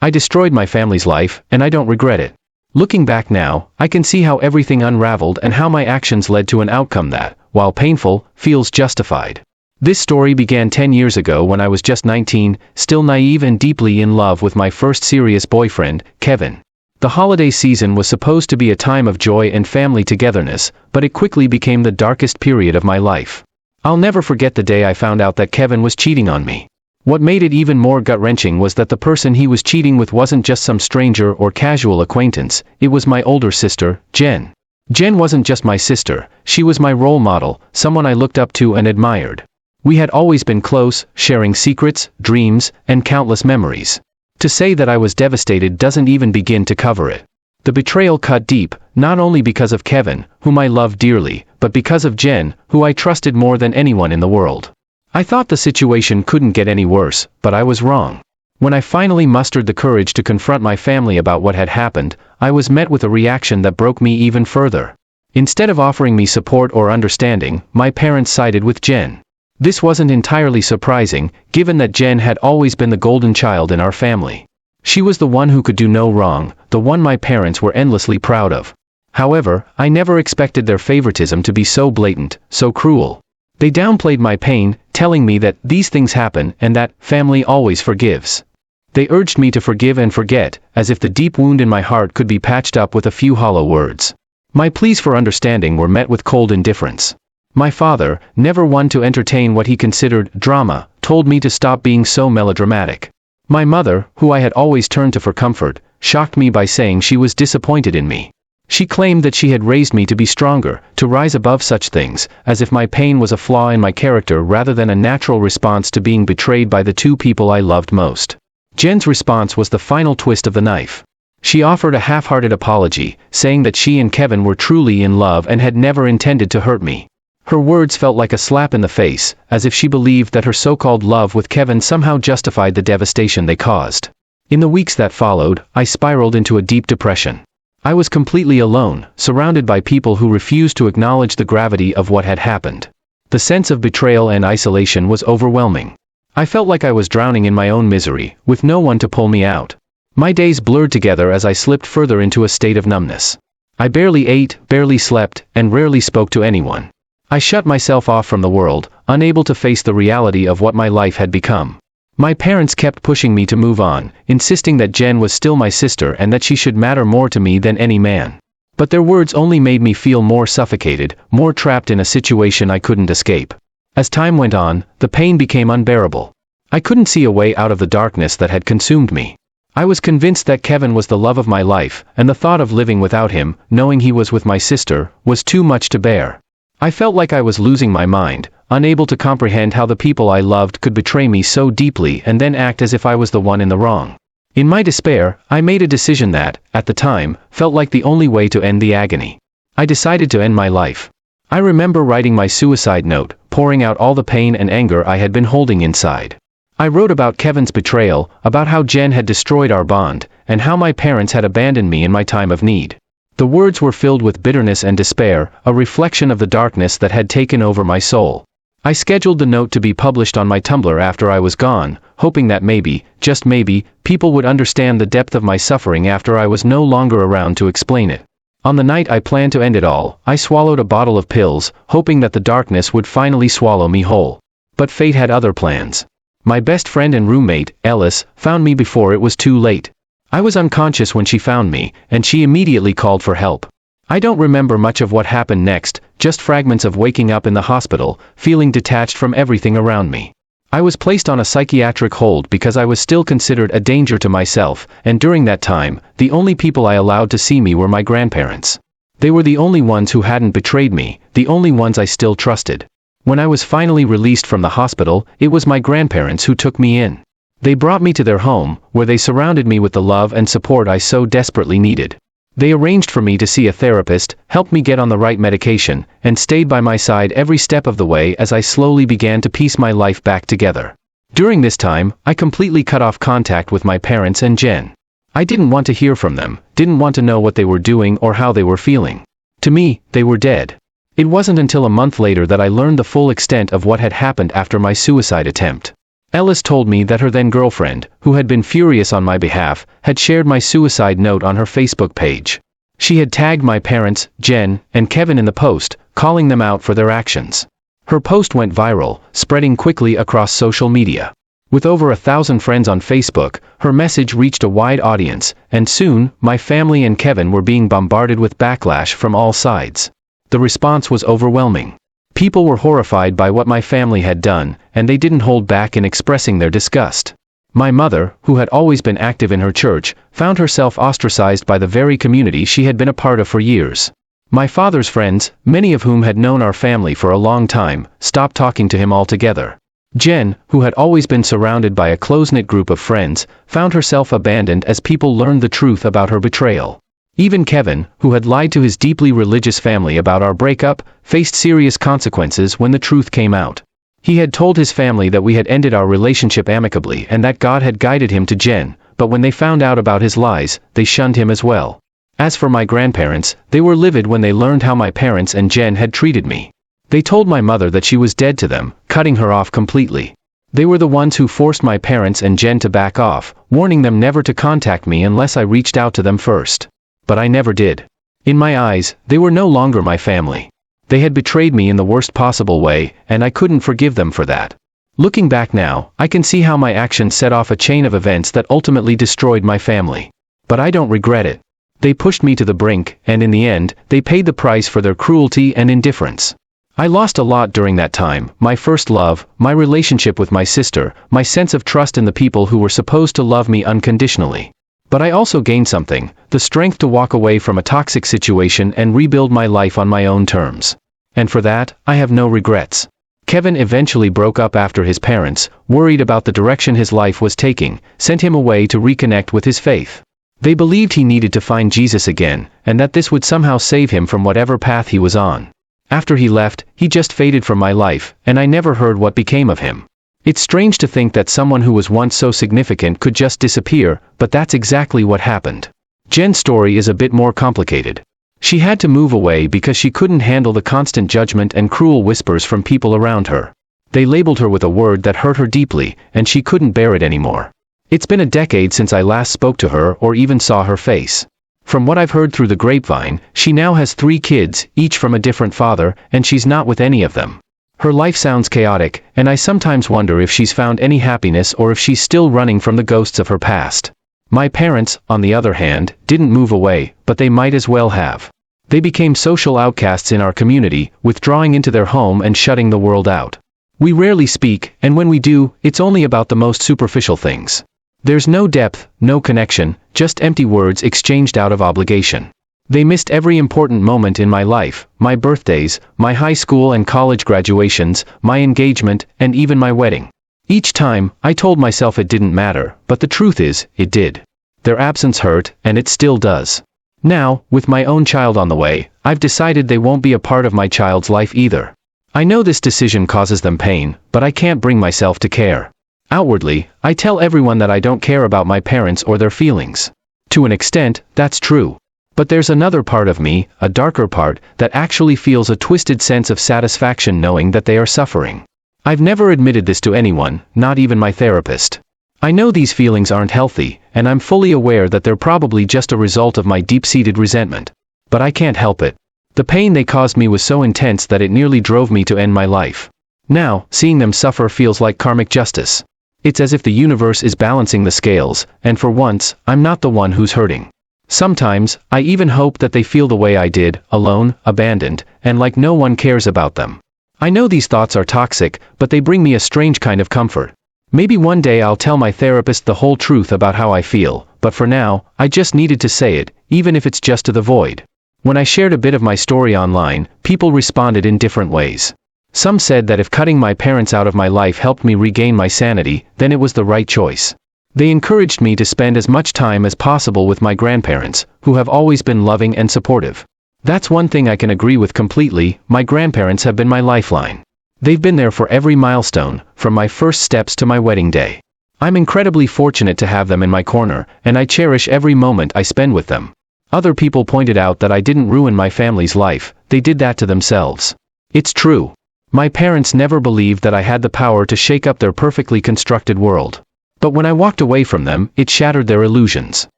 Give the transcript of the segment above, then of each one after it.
I destroyed my family's life, and I don't regret it. Looking back now, I can see how everything unraveled and how my actions led to an outcome that, while painful, feels justified. This story began 10 years ago when I was just 19, still naive and deeply in love with my first serious boyfriend, Kevin. The holiday season was supposed to be a time of joy and family togetherness, but it quickly became the darkest period of my life. I'll never forget the day I found out that Kevin was cheating on me. What made it even more gut-wrenching was that the person he was cheating with wasn't just some stranger or casual acquaintance, it was my older sister, Jen. Jen wasn't just my sister, she was my role model, someone I looked up to and admired. We had always been close, sharing secrets, dreams, and countless memories. To say that I was devastated doesn't even begin to cover it. The betrayal cut deep, not only because of Kevin, whom I loved dearly, but because of Jen, who I trusted more than anyone in the world. I thought the situation couldn't get any worse, but I was wrong. When I finally mustered the courage to confront my family about what had happened, I was met with a reaction that broke me even further. Instead of offering me support or understanding, my parents sided with Jen. This wasn't entirely surprising, given that Jen had always been the golden child in our family. She was the one who could do no wrong, the one my parents were endlessly proud of. However, I never expected their favoritism to be so blatant, so cruel. They downplayed my pain, telling me that these things happen and that family always forgives. They urged me to forgive and forget, as if the deep wound in my heart could be patched up with a few hollow words. My pleas for understanding were met with cold indifference. My father, never one to entertain what he considered drama, told me to stop being so melodramatic. My mother, who I had always turned to for comfort, shocked me by saying she was disappointed in me. She claimed that she had raised me to be stronger, to rise above such things, as if my pain was a flaw in my character rather than a natural response to being betrayed by the two people I loved most. Jen's response was the final twist of the knife. She offered a half-hearted apology, saying that she and Kevin were truly in love and had never intended to hurt me. Her words felt like a slap in the face, as if she believed that her so-called love with Kevin somehow justified the devastation they caused. In the weeks that followed, I spiraled into a deep depression. I was completely alone, surrounded by people who refused to acknowledge the gravity of what had happened. The sense of betrayal and isolation was overwhelming. I felt like I was drowning in my own misery, with no one to pull me out. My days blurred together as I slipped further into a state of numbness. I barely ate, barely slept, and rarely spoke to anyone. I shut myself off from the world, unable to face the reality of what my life had become. My parents kept pushing me to move on, insisting that Jen was still my sister and that she should matter more to me than any man. But their words only made me feel more suffocated, more trapped in a situation I couldn't escape. As time went on, the pain became unbearable. I couldn't see a way out of the darkness that had consumed me. I was convinced that Kevin was the love of my life, and the thought of living without him, knowing he was with my sister, was too much to bear. I felt like I was losing my mind, unable to comprehend how the people I loved could betray me so deeply and then act as if I was the one in the wrong. In my despair, I made a decision that, at the time, felt like the only way to end the agony. I decided to end my life. I remember writing my suicide note, pouring out all the pain and anger I had been holding inside. I wrote about Kevin's betrayal, about how Jen had destroyed our bond, and how my parents had abandoned me in my time of need. The words were filled with bitterness and despair, a reflection of the darkness that had taken over my soul. I scheduled the note to be published on my Tumblr after I was gone, hoping that maybe, just maybe, people would understand the depth of my suffering after I was no longer around to explain it. On the night I planned to end it all, I swallowed a bottle of pills, hoping that the darkness would finally swallow me whole. But fate had other plans. My best friend and roommate, Ellis, found me before it was too late. I was unconscious when she found me, and she immediately called for help. I don't remember much of what happened next, just fragments of waking up in the hospital, feeling detached from everything around me. I was placed on a psychiatric hold because I was still considered a danger to myself, and during that time, the only people I allowed to see me were my grandparents. They were the only ones who hadn't betrayed me, the only ones I still trusted. When I was finally released from the hospital, it was my grandparents who took me in. They brought me to their home, where they surrounded me with the love and support I so desperately needed. They arranged for me to see a therapist, helped me get on the right medication, and stayed by my side every step of the way as I slowly began to piece my life back together. During this time, I completely cut off contact with my parents and Jen. I didn't want to hear from them, didn't want to know what they were doing or how they were feeling. To me, they were dead. It wasn't until a month later that I learned the full extent of what had happened after my suicide attempt. Ellis told me that her then-girlfriend, who had been furious on my behalf, had shared my suicide note on her Facebook page. She had tagged my parents, Jen, and Kevin in the post, calling them out for their actions. Her post went viral, spreading quickly across social media. With over 1,000 friends on Facebook, her message reached a wide audience, and soon, my family and Kevin were being bombarded with backlash from all sides. The response was overwhelming. People were horrified by what my family had done, and they didn't hold back in expressing their disgust. My mother, who had always been active in her church, found herself ostracized by the very community she had been a part of for years. My father's friends, many of whom had known our family for a long time, stopped talking to him altogether. Jen, who had always been surrounded by a close-knit group of friends, found herself abandoned as people learned the truth about her betrayal. Even Kevin, who had lied to his deeply religious family about our breakup, faced serious consequences when the truth came out. He had told his family that we had ended our relationship amicably and that God had guided him to Jen, but when they found out about his lies, they shunned him as well. As for my grandparents, they were livid when they learned how my parents and Jen had treated me. They told my mother that she was dead to them, cutting her off completely. They were the ones who forced my parents and Jen to back off, warning them never to contact me unless I reached out to them first. But I never did. In my eyes, they were no longer my family. They had betrayed me in the worst possible way, and I couldn't forgive them for that. Looking back now, I can see how my actions set off a chain of events that ultimately destroyed my family. But I don't regret it. They pushed me to the brink, and in the end, they paid the price for their cruelty and indifference. I lost a lot during that time: my first love, my relationship with my sister, my sense of trust in the people who were supposed to love me unconditionally. But I also gained something: the strength to walk away from a toxic situation and rebuild my life on my own terms. And for that, I have no regrets. Kevin eventually broke up after his parents, worried about the direction his life was taking, sent him away to reconnect with his faith. They believed he needed to find Jesus again, and that this would somehow save him from whatever path he was on. After he left, he just faded from my life, and I never heard what became of him. It's strange to think that someone who was once so significant could just disappear, but that's exactly what happened. Jen's story is a bit more complicated. She had to move away because she couldn't handle the constant judgment and cruel whispers from people around her. They labeled her with a word that hurt her deeply, and she couldn't bear it anymore. It's been a decade since I last spoke to her or even saw her face. From what I've heard through the grapevine, she now has 3 kids, each from a different father, and she's not with any of them. Her life sounds chaotic, and I sometimes wonder if she's found any happiness or if she's still running from the ghosts of her past. My parents, on the other hand, didn't move away, but they might as well have. They became social outcasts in our community, withdrawing into their home and shutting the world out. We rarely speak, and when we do, it's only about the most superficial things. There's no depth, no connection, just empty words exchanged out of obligation. They missed every important moment in my life: my birthdays, my high school and college graduations, my engagement, and even my wedding. Each time, I told myself it didn't matter, but the truth is, it did. Their absence hurt, and it still does. Now, with my own child on the way, I've decided they won't be a part of my child's life either. I know this decision causes them pain, but I can't bring myself to care. Outwardly, I tell everyone that I don't care about my parents or their feelings. To an extent, that's true. But there's another part of me, a darker part, that actually feels a twisted sense of satisfaction knowing that they are suffering. I've never admitted this to anyone, not even my therapist. I know these feelings aren't healthy, and I'm fully aware that they're probably just a result of my deep-seated resentment. But I can't help it. The pain they caused me was so intense that it nearly drove me to end my life. Now, seeing them suffer feels like karmic justice. It's as if the universe is balancing the scales, and for once, I'm not the one who's hurting. Sometimes, I even hope that they feel the way I did, alone, abandoned, and like no one cares about them. I know these thoughts are toxic, but they bring me a strange kind of comfort. Maybe one day I'll tell my therapist the whole truth about how I feel, but for now, I just needed to say it, even if it's just to the void. When I shared a bit of my story online, people responded in different ways. Some said that if cutting my parents out of my life helped me regain my sanity, then it was the right choice. They encouraged me to spend as much time as possible with my grandparents, who have always been loving and supportive. That's one thing I can agree with completely: my grandparents have been my lifeline. They've been there for every milestone, from my first steps to my wedding day. I'm incredibly fortunate to have them in my corner, and I cherish every moment I spend with them. Other people pointed out that I didn't ruin my family's life, they did that to themselves. It's true. My parents never believed that I had the power to shake up their perfectly constructed world. But when I walked away from them, it shattered their illusions.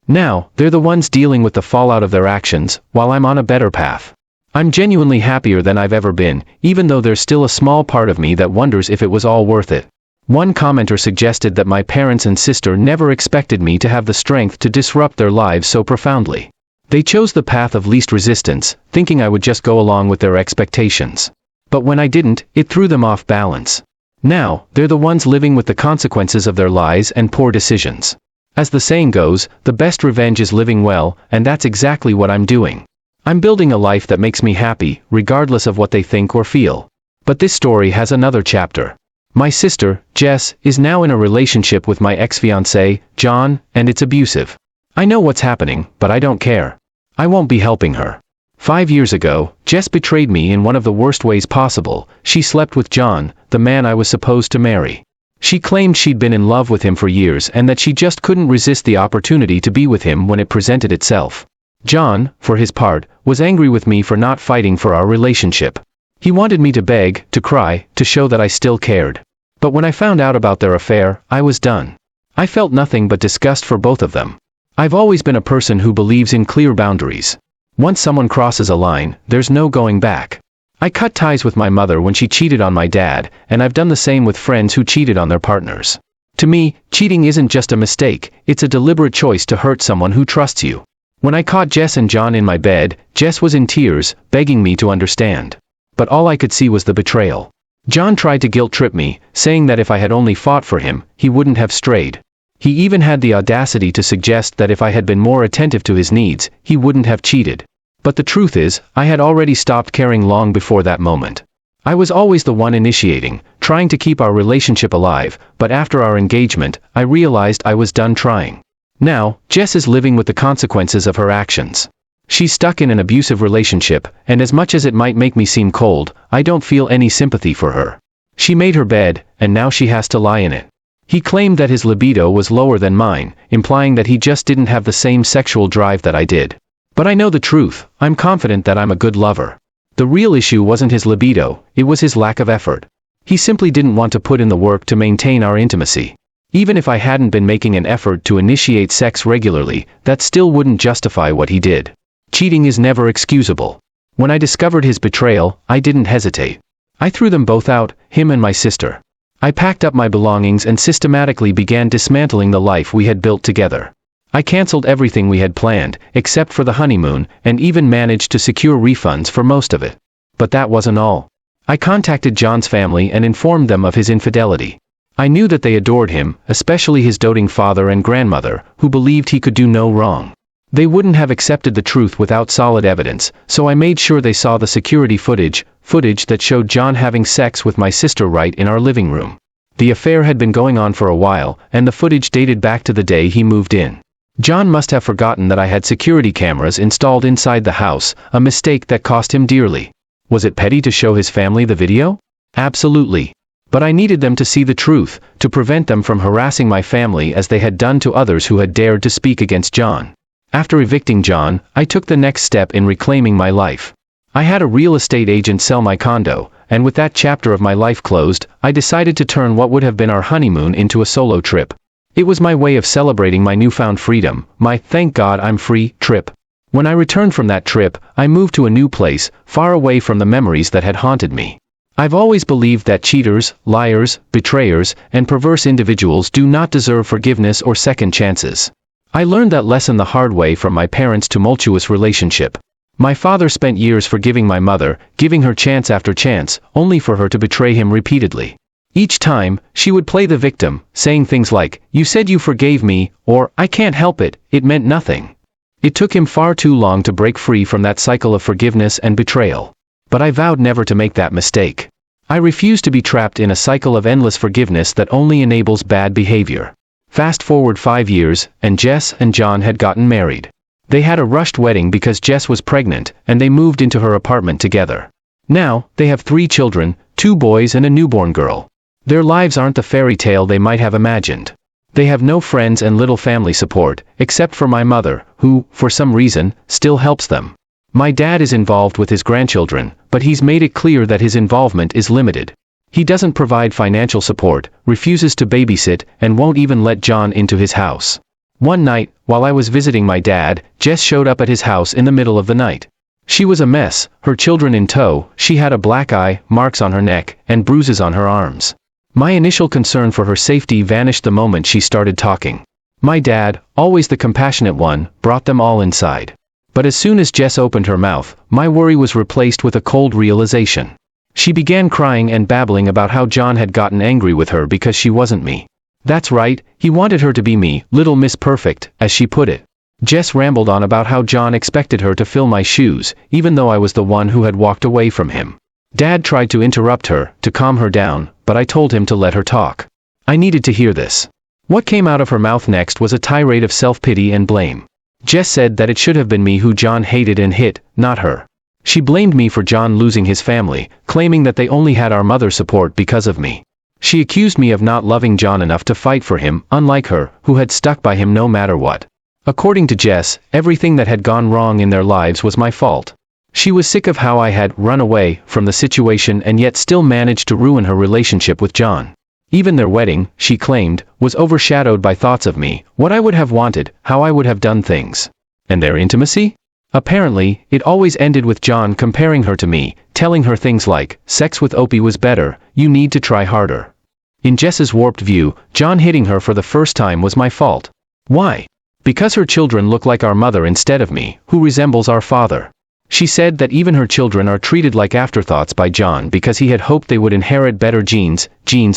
Now, they're the ones dealing with the fallout of their actions, while I'm on a better path. I'm genuinely happier than I've ever been, even though there's still a small part of me that wonders if it was all worth it. One commenter suggested that my parents and sister never expected me to have the strength to disrupt their lives so profoundly. They chose the path of least resistance, thinking I would just go along with their expectations. But when I didn't, it threw them off balance. Now, they're the ones living with the consequences of their lies and poor decisions. As the saying goes, the best revenge is living well, and that's exactly what I'm doing. I'm building a life that makes me happy, regardless of what they think or feel. But this story has another chapter. My sister, Jess, is now in a relationship with my ex-fiancé, John, and it's abusive. I know what's happening, but I don't care. I won't be helping her. 5 years ago, Jess betrayed me in one of the worst ways possible. She slept with John, the man I was supposed to marry. She claimed she'd been in love with him for years and that she just couldn't resist the opportunity to be with him when it presented itself. John, for his part, was angry with me for not fighting for our relationship. He wanted me to beg, to cry, to show that I still cared. But when I found out about their affair, I was done. I felt nothing but disgust for both of them. I've always been a person who believes in clear boundaries. Once someone crosses a line, there's no going back. I cut ties with my mother when she cheated on my dad, and I've done the same with friends who cheated on their partners. To me, cheating isn't just a mistake, it's a deliberate choice to hurt someone who trusts you. When I caught Jess and John in my bed, Jess was in tears, begging me to understand. But all I could see was the betrayal. John tried to guilt-trip me, saying that if I had only fought for him, he wouldn't have strayed. He even had the audacity to suggest that if I had been more attentive to his needs, he wouldn't have cheated. But the truth is, I had already stopped caring long before that moment. I was always the one initiating, trying to keep our relationship alive, but after our engagement, I realized I was done trying. Now, Jess is living with the consequences of her actions. She's stuck in an abusive relationship, and as much as it might make me seem cold, I don't feel any sympathy for her. She made her bed, and now she has to lie in it. He claimed that his libido was lower than mine, implying that he just didn't have the same sexual drive that I did. But I know the truth, I'm confident that I'm a good lover. The real issue wasn't his libido, it was his lack of effort. He simply didn't want to put in the work to maintain our intimacy. Even if I hadn't been making an effort to initiate sex regularly, that still wouldn't justify what he did. Cheating is never excusable. When I discovered his betrayal, I didn't hesitate. I threw them both out, him and my sister. I packed up my belongings and systematically began dismantling the life we had built together. I canceled everything we had planned, except for the honeymoon, and even managed to secure refunds for most of it. But that wasn't all. I contacted John's family and informed them of his infidelity. I knew that they adored him, especially his doting father and grandmother, who believed he could do no wrong. They wouldn't have accepted the truth without solid evidence, so I made sure they saw the security footage that showed John having sex with my sister right in our living room. The affair had been going on for a while, and the footage dated back to the day he moved in. John must have forgotten that I had security cameras installed inside the house, a mistake that cost him dearly. Was it petty to show his family the video? Absolutely. But I needed them to see the truth, to prevent them from harassing my family as they had done to others who had dared to speak against John. After evicting John, I took the next step in reclaiming my life. I had a real estate agent sell my condo, and with that chapter of my life closed, I decided to turn what would have been our honeymoon into a solo trip. It was my way of celebrating my newfound freedom, my "thank God I'm free" trip. When I returned from that trip, I moved to a new place, far away from the memories that had haunted me. I've always believed that cheaters, liars, betrayers, and perverse individuals do not deserve forgiveness or second chances. I learned that lesson the hard way from my parents' tumultuous relationship. My father spent years forgiving my mother, giving her chance after chance, only for her to betray him repeatedly. Each time, she would play the victim, saying things like, "You said you forgave me," or "I can't help it, it meant nothing." It took him far too long to break free from that cycle of forgiveness and betrayal. But I vowed never to make that mistake. I refused to be trapped in a cycle of endless forgiveness that only enables bad behavior. Fast forward 5 years, and Jess and John had gotten married. They had a rushed wedding because Jess was pregnant, and they moved into her apartment together. Now, they have 3 children, 2 boys and a newborn girl. Their lives aren't the fairy tale they might have imagined. They have no friends and little family support, except for my mother, who, for some reason, still helps them. My dad is involved with his grandchildren, but he's made it clear that his involvement is limited. He doesn't provide financial support, refuses to babysit, and won't even let John into his house. One night, while I was visiting my dad, Jess showed up at his house in the middle of the night. She was a mess, her children in tow. She had a black eye, marks on her neck, and bruises on her arms. My initial concern for her safety vanished the moment she started talking. My dad, always the compassionate one, brought them all inside. But as soon as Jess opened her mouth, my worry was replaced with a cold realization. She began crying and babbling about how John had gotten angry with her because she wasn't me. That's right, he wanted her to be me, Little Miss Perfect, as she put it. Jess rambled on about how John expected her to fill my shoes, even though I was the one who had walked away from him. Dad tried to interrupt her, to calm her down, but I told him to let her talk. I needed to hear this. What came out of her mouth next was a tirade of self-pity and blame. Jess said that it should have been me who John hated and hit, not her. She blamed me for John losing his family, claiming that they only had our mother's support because of me. She accused me of not loving John enough to fight for him, unlike her, who had stuck by him no matter what. According to Jess, everything that had gone wrong in their lives was my fault. She was sick of how I had run away from the situation and yet still managed to ruin her relationship with John. Even their wedding, she claimed, was overshadowed by thoughts of me, what I would have wanted, how I would have done things. And their intimacy? Apparently, it always ended with John comparing her to me, telling her things like, sex with Opie was better, you need to try harder. In Jess's warped view, John hitting her for the first time was my fault. Why? Because her children look like our mother instead of me, who resembles our father. She said that even her children are treated like afterthoughts by John because he had hoped they would inherit better genes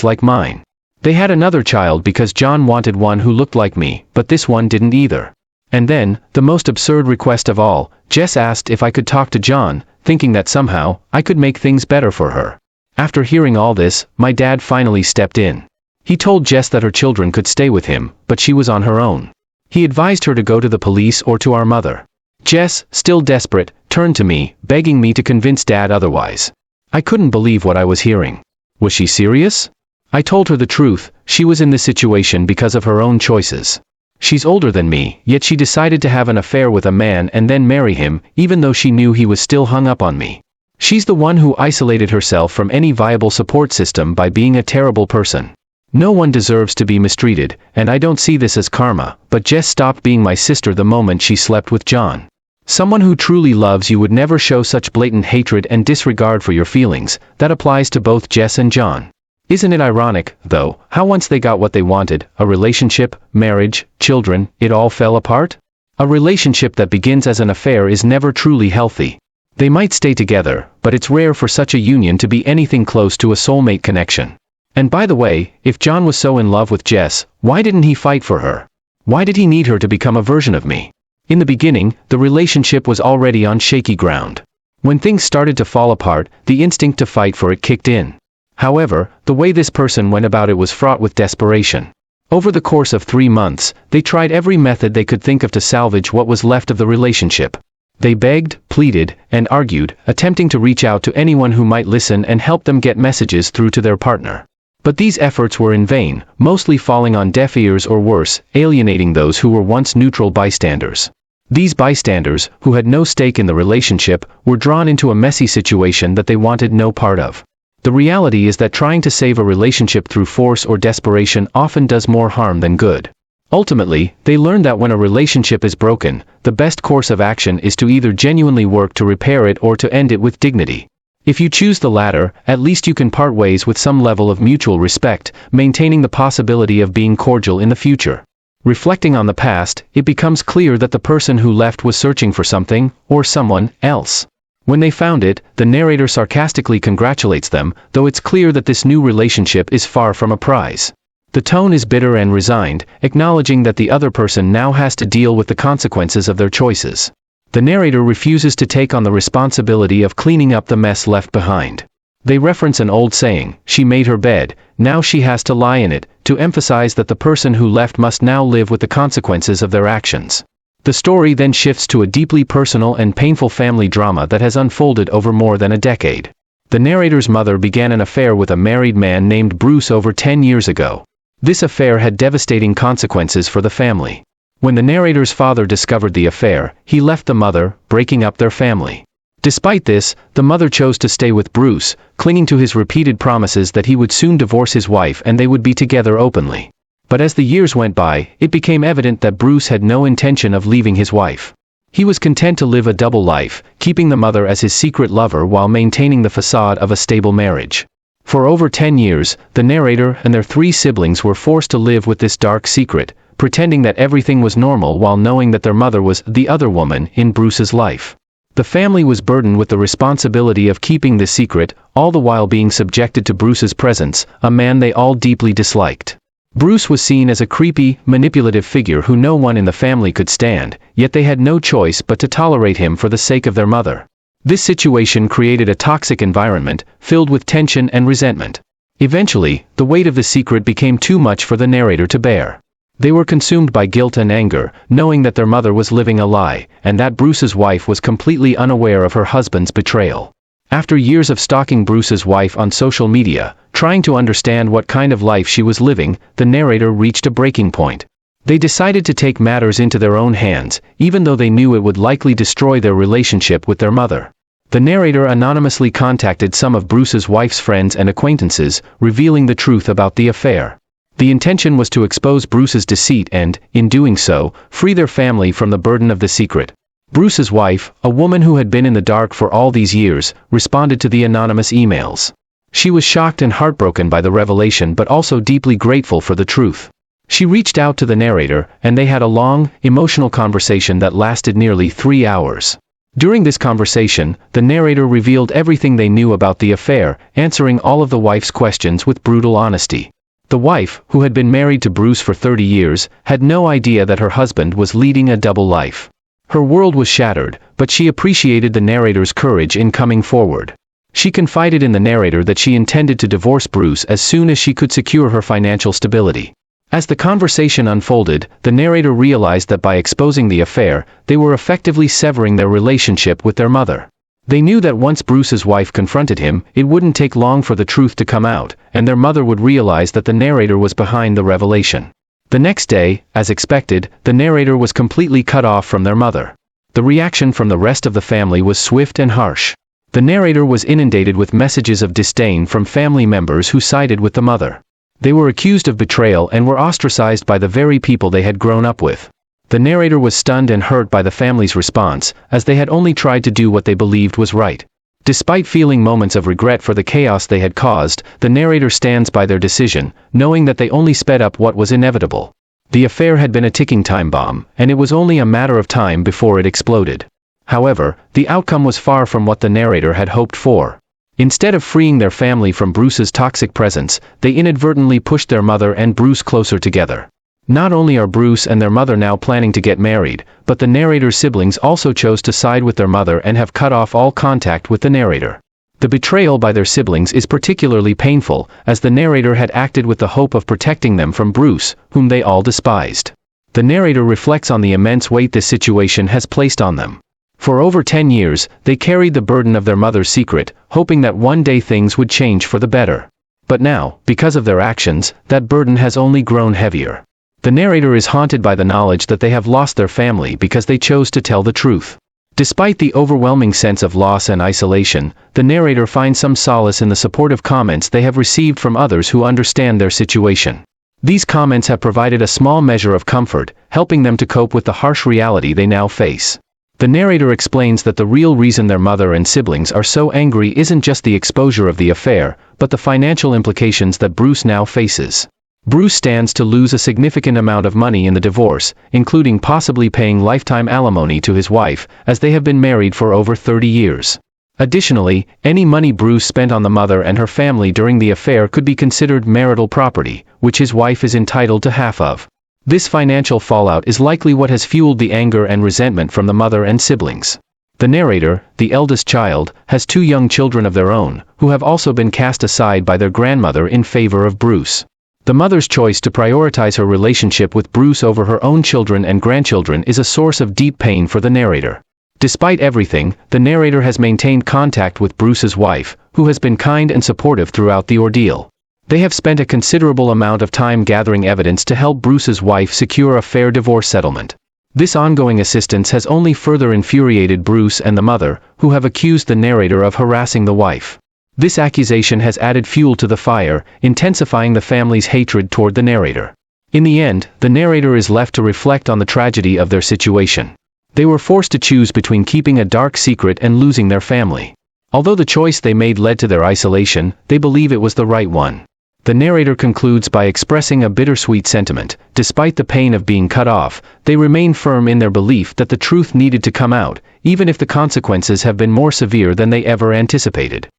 like mine. They had another child because John wanted one who looked like me, but this one didn't either. And then, the most absurd request of all, Jess asked if I could talk to John, thinking that somehow, I could make things better for her. After hearing all this, my dad finally stepped in. He told Jess that her children could stay with him, but she was on her own. He advised her to go to the police or to our mother. Jess, still desperate, turned to me, begging me to convince Dad otherwise. I couldn't believe what I was hearing. Was she serious? I told her the truth, she was in this situation because of her own choices. She's older than me, yet she decided to have an affair with a man and then marry him, even though she knew he was still hung up on me. She's the one who isolated herself from any viable support system by being a terrible person. No one deserves to be mistreated, and I don't see this as karma, but Jess stopped being my sister the moment she slept with John. Someone who truly loves you would never show such blatant hatred and disregard for your feelings. That applies to both Jess and John. Isn't it ironic, though, how once they got what they wanted, a relationship, marriage, children, it all fell apart? A relationship that begins as an affair is never truly healthy. They might stay together, but it's rare for such a union to be anything close to a soulmate connection. And by the way, if John was so in love with Jess, why didn't he fight for her? Why did he need her to become a version of me? In the beginning, the relationship was already on shaky ground. When things started to fall apart, the instinct to fight for it kicked in. However, the way this person went about it was fraught with desperation. Over the course of 3 months, they tried every method they could think of to salvage what was left of the relationship. They begged, pleaded, and argued, attempting to reach out to anyone who might listen and help them get messages through to their partner. But these efforts were in vain, mostly falling on deaf ears or worse, alienating those who were once neutral bystanders. These bystanders, who had no stake in the relationship, were drawn into a messy situation that they wanted no part of. The reality is that trying to save a relationship through force or desperation often does more harm than good. Ultimately, they learned that when a relationship is broken, the best course of action is to either genuinely work to repair it or to end it with dignity. If you choose the latter, at least you can part ways with some level of mutual respect, maintaining the possibility of being cordial in the future. Reflecting on the past, it becomes clear that the person who left was searching for something, or someone, else. When they found it, the narrator sarcastically congratulates them, though it's clear that this new relationship is far from a prize. The tone is bitter and resigned, acknowledging that the other person now has to deal with the consequences of their choices. The narrator refuses to take on the responsibility of cleaning up the mess left behind. They reference an old saying, she made her bed, now she has to lie in it, to emphasize that the person who left must now live with the consequences of their actions. The story then shifts to a deeply personal and painful family drama that has unfolded over more than a decade. The narrator's mother began an affair with a married man named Bruce over 10 years ago. This affair had devastating consequences for the family. When the narrator's father discovered the affair, he left the mother, breaking up their family. Despite this, the mother chose to stay with Bruce, clinging to his repeated promises that he would soon divorce his wife and they would be together openly. But as the years went by, it became evident that Bruce had no intention of leaving his wife. He was content to live a double life, keeping the mother as his secret lover while maintaining the facade of a stable marriage. For over 10 years, the narrator and their 3 siblings were forced to live with this dark secret, pretending that everything was normal while knowing that their mother was the other woman in Bruce's life. The family was burdened with the responsibility of keeping this secret, all the while being subjected to Bruce's presence, a man they all deeply disliked. Bruce was seen as a creepy, manipulative figure who no one in the family could stand, yet they had no choice but to tolerate him for the sake of their mother. This situation created a toxic environment, filled with tension and resentment. Eventually, the weight of the secret became too much for the narrator to bear. They were consumed by guilt and anger, knowing that their mother was living a lie, and that Bruce's wife was completely unaware of her husband's betrayal. After years of stalking Bruce's wife on social media, trying to understand what kind of life she was living, the narrator reached a breaking point. They decided to take matters into their own hands, even though they knew it would likely destroy their relationship with their mother. The narrator anonymously contacted some of Bruce's wife's friends and acquaintances, revealing the truth about the affair. The intention was to expose Bruce's deceit and, in doing so, free their family from the burden of the secret. Bruce's wife, a woman who had been in the dark for all these years, responded to the anonymous emails. She was shocked and heartbroken by the revelation but also deeply grateful for the truth. She reached out to the narrator, and they had a long, emotional conversation that lasted nearly 3 hours. During this conversation, the narrator revealed everything they knew about the affair, answering all of the wife's questions with brutal honesty. The wife, who had been married to Bruce for 30 years, had no idea that her husband was leading a double life. Her world was shattered, but she appreciated the narrator's courage in coming forward. She confided in the narrator that she intended to divorce Bruce as soon as she could secure her financial stability. As the conversation unfolded, the narrator realized that by exposing the affair, they were effectively severing their relationship with their mother. They knew that once Bruce's wife confronted him, it wouldn't take long for the truth to come out, and their mother would realize that the narrator was behind the revelation. The next day, as expected, the narrator was completely cut off from their mother. The reaction from the rest of the family was swift and harsh. The narrator was inundated with messages of disdain from family members who sided with the mother. They were accused of betrayal and were ostracized by the very people they had grown up with. The narrator was stunned and hurt by the family's response, as they had only tried to do what they believed was right. Despite feeling moments of regret for the chaos they had caused, the narrator stands by their decision, knowing that they only sped up what was inevitable. The affair had been a ticking time bomb, and it was only a matter of time before it exploded. However, the outcome was far from what the narrator had hoped for. Instead of freeing their family from Bruce's toxic presence, they inadvertently pushed their mother and Bruce closer together. Not only are Bruce and their mother now planning to get married, but the narrator's siblings also chose to side with their mother and have cut off all contact with the narrator. The betrayal by their siblings is particularly painful, as the narrator had acted with the hope of protecting them from Bruce, whom they all despised. The narrator reflects on the immense weight this situation has placed on them. For over 10 years, they carried the burden of their mother's secret, hoping that one day things would change for the better. But now, because of their actions, that burden has only grown heavier. The narrator is haunted by the knowledge that they have lost their family because they chose to tell the truth. Despite the overwhelming sense of loss and isolation, the narrator finds some solace in the supportive comments they have received from others who understand their situation. These comments have provided a small measure of comfort, helping them to cope with the harsh reality they now face. The narrator explains that the real reason their mother and siblings are so angry isn't just the exposure of the affair, but the financial implications that Bruce now faces. Bruce stands to lose a significant amount of money in the divorce, including possibly paying lifetime alimony to his wife, as they have been married for over 30 years. Additionally, any money Bruce spent on the mother and her family during the affair could be considered marital property, which his wife is entitled to half of. This financial fallout is likely what has fueled the anger and resentment from the mother and siblings. The narrator, the eldest child, has 2 young children of their own, who have also been cast aside by their grandmother in favor of Bruce. The mother's choice to prioritize her relationship with Bruce over her own children and grandchildren is a source of deep pain for the narrator. Despite everything, the narrator has maintained contact with Bruce's wife, who has been kind and supportive throughout the ordeal. They have spent a considerable amount of time gathering evidence to help Bruce's wife secure a fair divorce settlement. This ongoing assistance has only further infuriated Bruce and the mother, who have accused the narrator of harassing the wife. This accusation has added fuel to the fire, intensifying the family's hatred toward the narrator. In the end, the narrator is left to reflect on the tragedy of their situation. They were forced to choose between keeping a dark secret and losing their family. Although the choice they made led to their isolation, they believe it was the right one. The narrator concludes by expressing a bittersweet sentiment. Despite the pain of being cut off, they remain firm in their belief that the truth needed to come out, even if the consequences have been more severe than they ever anticipated.